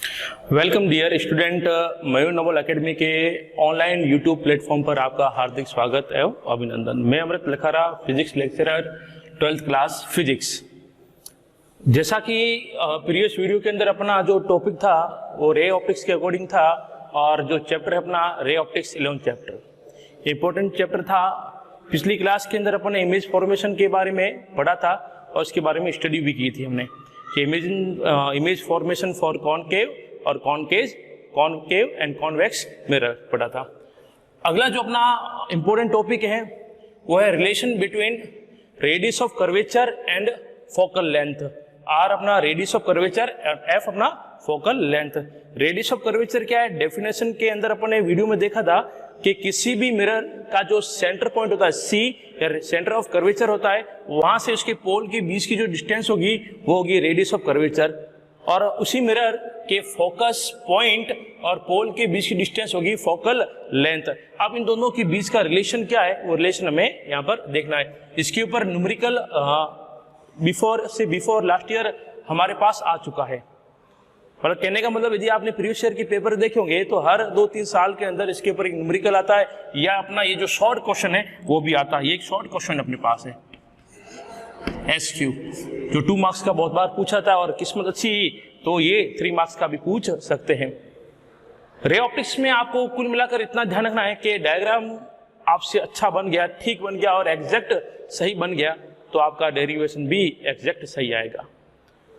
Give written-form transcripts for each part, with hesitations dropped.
Welcome dear student, Mayur Naval academy के online YouTube platform पर आपका हार्दिक स्वागत एवं अभिनंदन। मैं Amrit Lakhara, physics lecturer, 12th class physics. जैसा कि प्रीवियस वीडियो के अंदर अपना जो टॉपिक था वो रे ऑप्टिक्स के अकॉर्डिंग था, और जो चैप्टर है अपना ray optics 11th chapter important chapter था। पिछली क्लास के अंदर अपने इमेज फॉर्मेशन के बारे में पढ़ा था और उसके बारे में स्टडी भी की थी हमने कि इमेज फॉर्मेशन फॉर कॉनकेव और कॉनकेव एंड कॉन्वेक्स मिरर पढ़ा था। अगला जो अपना इंपॉर्टेंट टॉपिक है वो है relation between radius of curvature and focal length. R अपना रेडियस ऑफ कर्वेचर, एफ अपना focal length. Radius of curvature क्या है? डेफिनेशन के अंदर अपने वीडियो में देखा था कि किसी भी मिरर का जो सेंटर पॉइंट होता है सी या सेंटर ऑफ कर्वेचर होता है, वहां से उसके पोल के बीच की जो डिस्टेंस होगी वो होगी रेडियस ऑफ कर्वेचर, और उसी मिरर के फोकस पॉइंट और पोल के बीच की डिस्टेंस होगी फोकल लेंथ। अब इन दोनों के बीच का रिलेशन क्या है वो रिलेशन हमें यहाँ पर देखना है। इसके ऊपर न्यूमेरिकल बिफोर लास्ट ईयर हमारे पास आ चुका है। मतलब कहने का मतलब यदि आपने प्रीवियस ईयर के पेपर देखे होंगे तो हर 2-3 साल के अंदर इसके ऊपर एक न्यूमेरिकल आता है, या अपना ये जो शॉर्ट क्वेश्चन है वो भी आता है। ये एक शॉर्ट क्वेश्चन अपने पास है SQ, जो 2 मार्क्स का बहुत बार पूछा था, और किस्मत अच्छी तो ये 3 मार्क्स का भी पूछ सकते हैं। रे ऑप्टिक्स में आपको कुल मिलाकर इतना ध्यान रखना है कि डायग्राम आपसे अच्छा बन गया, ठीक बन गया और एग्जैक्ट सही बन गया तो आपका डेरिवेशन भी एग्जैक्ट सही आएगा।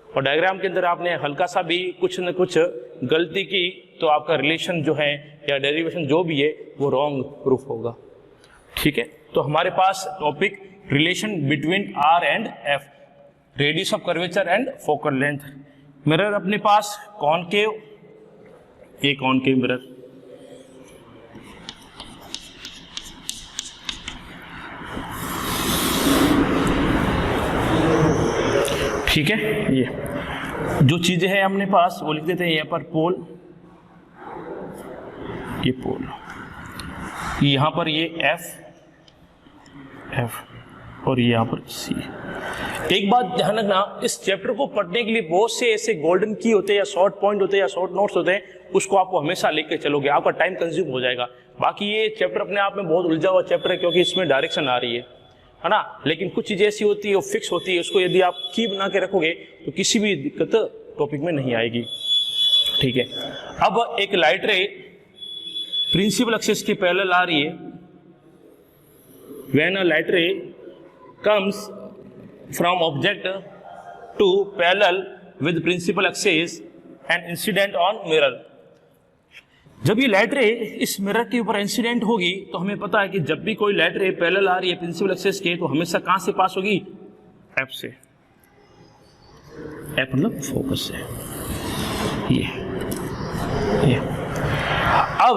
और डायग्राम के अंदर आपने हल्का सा भी कुछ न कुछ गलती की तो आपका रिलेशन जो है या डेरिवेशन जो भी है वो रॉन्ग प्रूफ होगा। ठीक है, तो हमारे पास topic relation between R and F, radius of curvature and focal length. Mirror अपने पास कॉनकेव, ये कॉनकेव मिरर, ठीक है। ये जो चीजें हैं अपने पास वो लिख देते हैं यहाँ पर पोल, ये पोल, यहाँ पर ये एफ और यहाँ पर सी। एक बात ध्यान रखना, इस चैप्टर को पढ़ने के लिए बहुत से ऐसे गोल्डन की होते हैं या शॉर्ट पॉइंट होते हैं या शॉर्ट नोट्स होते हैं, उसको आपको हमेशा लेकर चलोगे, आपका टाइम कंज्यूम हो जाएगा। बाकी ये चैप्टर अपने आप में बहुत उलझा हुआ चैप्टर है क्योंकि इसमें डायरेक्शन आ रही है ना। लेकिन कुछ चीजें ऐसी होती है वो फिक्स होती है, उसको यदि आप की बना के रखोगे तो किसी भी दिक्कत टॉपिक में नहीं आएगी। ठीक है, अब एक लाइट रे प्रिंसिपल एक्सिस के पैरेलल आ रही है। व्हेन अ लाइट रे comes from object to parallel with principal axis and incident on mirror। जब ये लाइट रे इस मिरर के ऊपर इंसिडेंट होगी तो हमें पता है कि जब भी कोई लाइट रे पैरेलल आ रही है प्रिंसिपल एक्सिस के तो हमेशा कहां से पास होगी? एफ से। एफ मतलब फोकस से। ये अब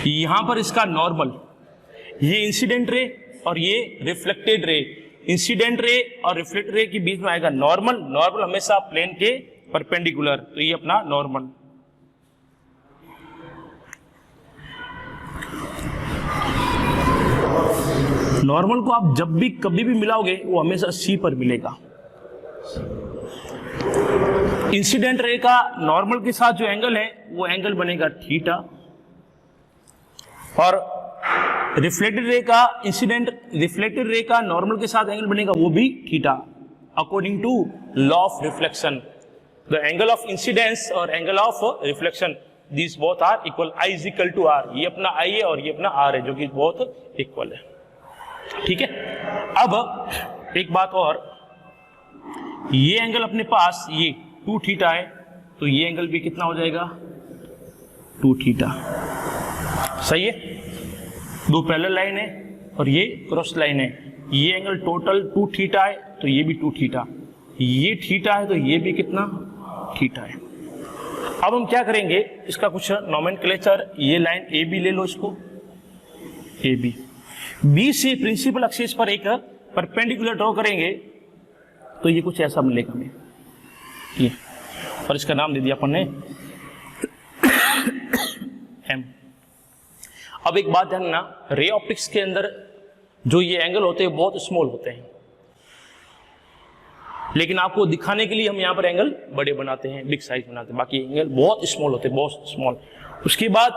यहां पर इसका नॉर्मल, ये इंसिडेंट रे और ये रिफ्लेक्टेड रे, इंसिडेंट रे और रिफ्लेक्टेड रे के बीच में आएगा नॉर्मल। नॉर्मल हमेशा प्लेन के परपेंडिकुलर, तो ये अपना नॉर्मल। नॉर्मल को आप जब भी कभी भी मिलाओगे वो हमेशा सी पर मिलेगा। इंसिडेंट रे का नॉर्मल के साथ जो एंगल है वो एंगल बनेगा थीटा, और रिफ्लेक्टेड रे का नॉर्मल के साथ एंगल बनेगा वो भी theta, according to law of reflection. The angle of incidence और angle of reflection, this both are equal. I is equal to R, ये अपना I है और ये अपना R है, जो कि बहुत इक्वल है। ठीक है, अब एक बात और, ये एंगल अपने पास ये 2 थीटा है, तो ये एंगल भी कितना हो जाएगा? 2 थीटा। सही है, 2 पैरेलल लाइन है और ये क्रॉस लाइन है। ये एंगल टोटल 2 थीटा है तो ये भी 2 थीटा, ये थीटा है तो ये भी कितना? थीटा है। अब हम क्या करेंगे, इसका कुछ नोमेनक्लेचर, ये लाइन ए बी ले लो, इसको ए बी, बी से प्रिंसिपल एक्सिस पर एक परपेंडिकुलर ड्रॉ करेंगे तो ये कुछ ऐसा मिलेगा हमें, ये, और इसका नाम दे दिया अपन ने एम। अब एक बात ध्यान रखना, रे ऑप्टिक्स के अंदर जो ये एंगल होते हैं बहुत स्मॉल होते हैं। लेकिन आपको दिखाने के लिए हम यहाँ पर एंगल बड़े बनाते हैं, बिग साइज बनाते हैं, बाकी एंगल बहुत स्मॉल होते हैं, बहुत स्मॉल। उसके बाद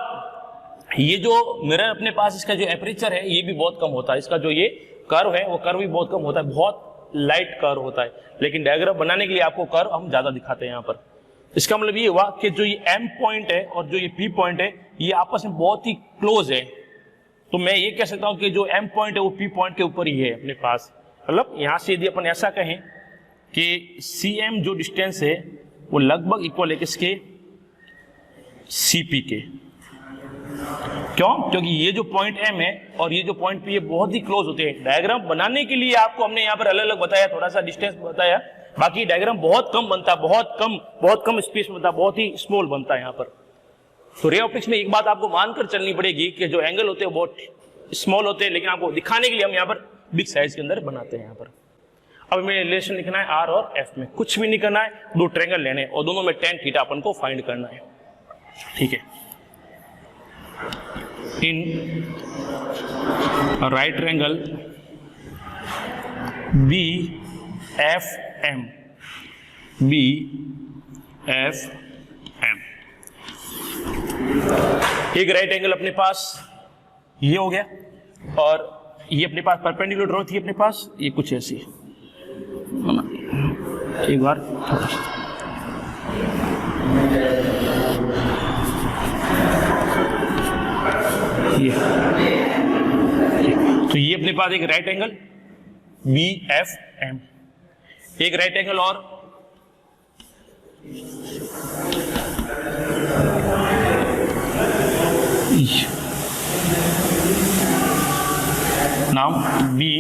ये जो मिरर अपने पास, इसका जो एपरेचर है ये भी बहुत कम होता है, इसका जो ये कर्व है वो कर्व भी बहुत कम होता है, बहुत लाइट कर्व होता है, लेकिन डायग्राम बनाने के लिए आपको कर्व हम ज्यादा दिखाते हैं यहाँ पर। इसका मतलब ये हुआ कि जो ये एम पॉइंट है और जो ये पी पॉइंट है ये आपस में बहुत ही क्लोज है, तो मैं ये कह सकता हूं कि जो एम पॉइंट है वो पी पॉइंट के ऊपर ही है अपने पास। मतलब यहां से यदि अपन ऐसा कहें कि सी एम जो डिस्टेंस है वो लगभग इक्वल है किसके, सी पी के। क्यों? क्योंकि ये जो पॉइंट एम है और ये जो पॉइंट पी है बहुत ही क्लोज होते हैं। डायग्राम बनाने के लिए आपको हमने यहाँ पर अलग अलग बताया, थोड़ा सा डिस्टेंस बताया, बाकी डायग्राम बहुत कम बनता है, बहुत कम स्पेस में बनता है, बहुत ही स्मॉल बनता है यहाँ पर। तो रे ऑप्टिक्स में एक बात आपको मानकर चलनी पड़ेगी कि जो एंगल होते हैं बहुत स्मॉल होते हैं, लेकिन आपको दिखाने के लिए हम यहाँ पर बिग साइज के अंदर बनाते हैं यहाँ पर। अब हमें रिलेशन लिखना है आर और एफ में, कुछ भी नहीं करना है, दो ट्रायंगल लेने और दोनों में tan थीटा अपन को फाइंड करना है। ठीक है, in right triangle B F M, B F M, एक राइट एंगल अपने पास ये हो गया और ये अपने पास परपेंडिकुलर ड्रॉ थी अपने पास, ये कुछ ऐसी है ना, एक बार ये, तो ये अपने पास एक right angle B F M, एक राइट एंगल और नाम B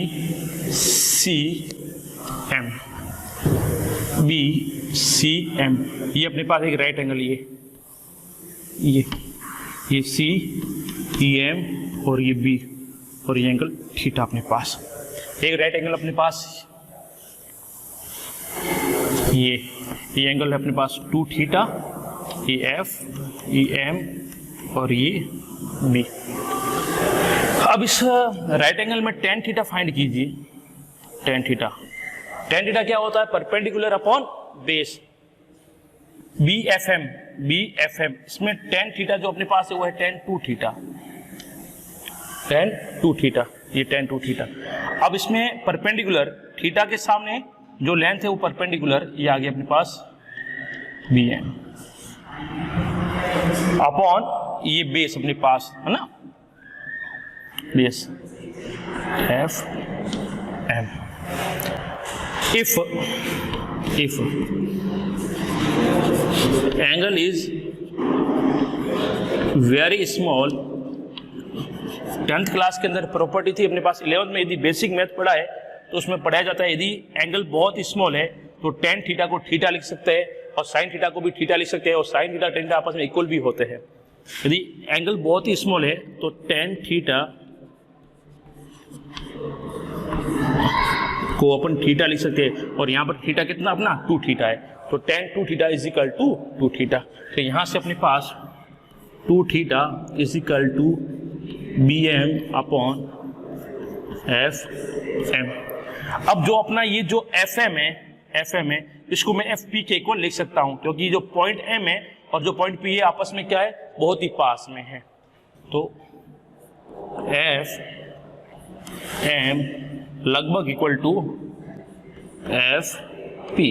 C M, B C M, ये अपने पास एक राइट एंगल, ये सी, ये एम और ये बी और ये एंगल थीटा अपने पास, एक राइट एंगल अपने पास, ये एंगल है अपने पास 2 थीटा, ये एफ, ये एम और ये बी। अब इस राइट एंगल में tan थीटा फाइंड कीजिए, tan थीटा क्या होता है, perpendicular upon base, B F M, इसमें tan थीटा जो अपने पास है वो है tan 2 थीटा, ये tan 2 थीटा। अब इसमें परपेंडिकुलर थीटा के सामने जो लेंथ है वो परपेंडिकुलर, ये आ गया अपने पास बी एम अपॉन ये बेस अपने पास है ना, base F M. If angle is very small, 10th class के अंदर प्रॉपर्टी थी अपने पास, 11th में यदि बेसिक मैथ पढ़ा है तो उसमें पढ़ाया जाता है यदि एंगल बहुत ही स्मॉल है तो tan थीटा को थीटा लिख सकते हैं और sin थीटा को भी थीटा लिख सकते हैं और sin थीटा tan थीटा आपस में इक्वल भी होते हैं। यदि एंगल बहुत ही स्मॉल है तो tan थीटा को अपन थीटा लिख सकते हैं और यहाँ पर थीटा कितना अपना 2 थीटा है, तो tan 2 theta is equal to 2 theta. तो यहाँ से अपने पास 2 theta is equal to B M upon F M. अब जो अपना ये जो एफ एम है इसको मैं एफ पी के इक्वल लिख सकता हूँ, क्योंकि जो पॉइंट एम है और जो पॉइंट पी है आपस में क्या है, बहुत ही पास में है। तो एफ एम लगभग equal to F P,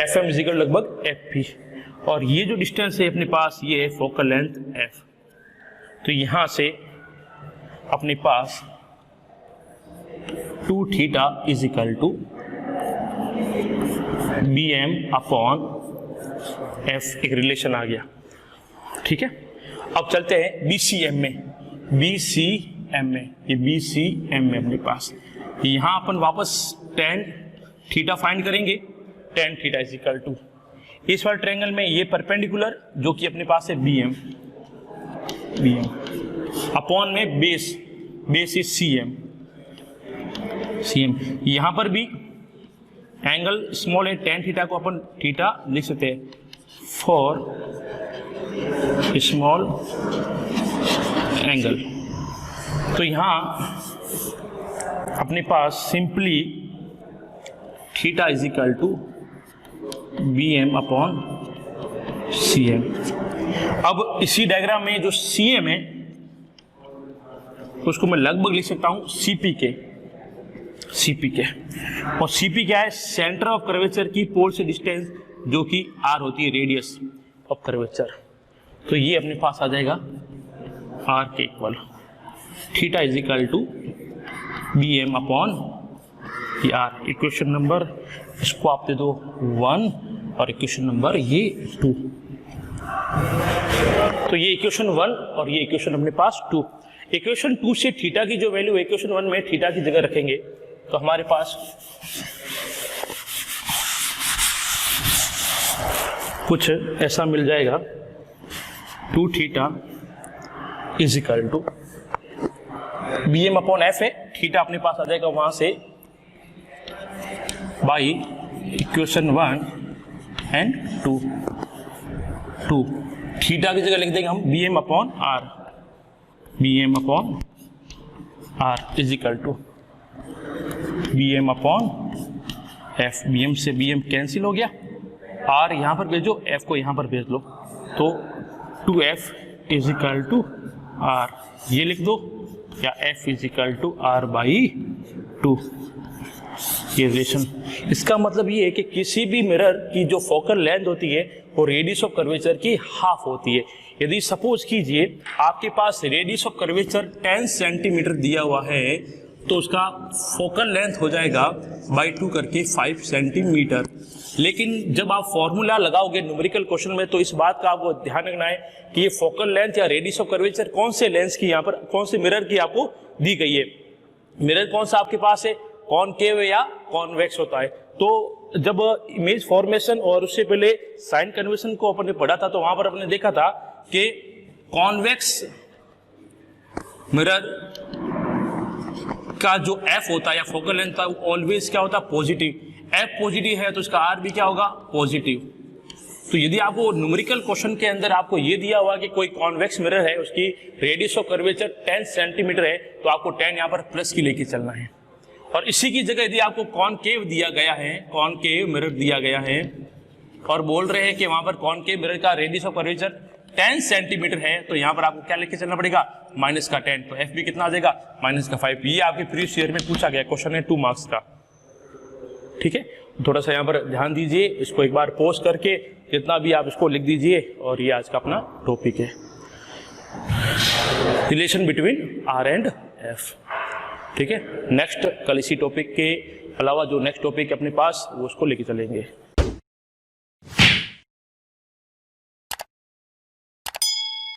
F M equal लगभग एफ पी, और ये जो डिस्टेंस है अपने पास ये है फोकल लेंथ एफ। तो यहां से अपने पास 2 theta is equal to B M upon F, एक रिलेशन आ गया। ठीक है, अब चलते हैं BCM में, BCM में, ये BCM में अपने पास यहां अपन वापस tan थीटा फाइंड करेंगे, tan theta is equal to इस वाले ट्रायंगल में ये परपेंडिकुलर जो कि अपने पास है BM अपॉन में बेस इज CM। यहां पर भी एंगल स्मॉल है, tan थीटा को अपन थीटा लिख सकते हैं फॉर स्मॉल एंगल। तो यहां अपने पास simply theta is equal to B M upon C M. अब इसी डायग्राम में जो सी एम है उसको मैं लगभग लिख सकता हूं सीपी के, और सीपी क्या है, सेंटर ऑफ कर्वेचर की पोल से डिस्टेंस, जो कि आर होती है रेडियस ऑफ कर्वेचर। तो ये अपने पास आ जाएगा आर के equal, theta is equal to B M upon R. Equation number इसको आप दे दो 1 और इक्वेशन नंबर ये 2। तो ये इक्वेशन 1 और ये इक्वेशन अपने पास 2। इक्वेशन 2 से थीटा की जो वैल्यू इक्वेशन 1 में थीटा की जगह रखेंगे तो हमारे पास कुछ ऐसा मिल जाएगा, 2 theta is equal to B M upon F है, थीटा अपने पास आ जाएगा वहां से बाई इक्वेशन 1 एंड 2। थीटा की जगह लिख देंगे हम B M upon R, B M upon R is equal to B M upon F. B M से बी एम कैंसिल हो गया, आर यहां पर भेजो, एफ को यहां पर भेज लो, तो 2f is equal to R, ये लिख दो, या f is equal to R by 2। ये रिलेशन, इसका मतलब ये है कि किसी भी मिरर की जो फोकल लेंथ होती है वो रेडियस ऑफ कर्वेचर की हाफ होती है। यदि सपोज कीजिए आपके पास रेडियस ऑफ कर्वेचर 10 सेंटीमीटर दिया हुआ है तो उसका फोकल लेंथ हो जाएगा बाई 2 करके 5 सेंटीमीटर। लेकिन जब आप फॉर्मूला लगाओगे न्यूमेरिकल क्वेश्चन में तो इस बात का आपको ध्यान रखना है कि ये फोकल लेंथ या रेडियस ऑफ कर्वेचर कौन से लेंस की, यहाँ पर कौन से मिरर की आपको दी गई है। मिरर कौन सा आपके पास है, कॉनकेव या कॉन्वेक्स होता है। तो जब इमेज फॉर्मेशन और उससे पहले साइन कन्वेंशन को अपन ने पढ़ा था तो वहां पर अपने देखा था कि कॉन्वेक्स मिरर का जो एफ होता है या फोकल लेंथ था वो ऑलवेज क्या होता है, पॉजिटिव। एफ पॉजिटिव है तो इसका आर भी क्या होगा, पॉजिटिव। तो यदि आपको न्यूमेरिकल क्वेश्चन के अंदर आपको ये दिया हुआ कि कोई कॉन्वेक्स मिरर है, उसकी रेडियस ऑफ कर्वेचर 10 सेंटीमीटर है, तो आपको 10 यहाँ पर प्लस की लेके चलना है। और इसी की जगह यदि आपको कॉनकेव दिया गया है, कॉनकेव मिरर दिया गया है और बोल रहे हैं कि वहां पर कॉनकेव मिरर का रेडियस ऑफ कर्वेचर 10 सेंटीमीटर है, तो यहाँ पर आपको क्या लेके चलना पड़ेगा, माइनस का 10। तो एफ भी कितना आ जाएगा, माइनस का 5। ये आपके प्रीवियस ईयर में पूछा गया क्वेश्चन है 2 मार्क्स का। ठीक है, थोड़ा सा यहाँ पर ध्यान दीजिए, इसको एक बार पॉज करके जितना भी आप इसको लिख दीजिए। और ये आज का अपना टॉपिक है, relation between R and F. ठीक है, नेक्स्ट कल इसी टॉपिक के अलावा जो नेक्स्ट टॉपिक अपने पास वो उसको लेके चलेंगे।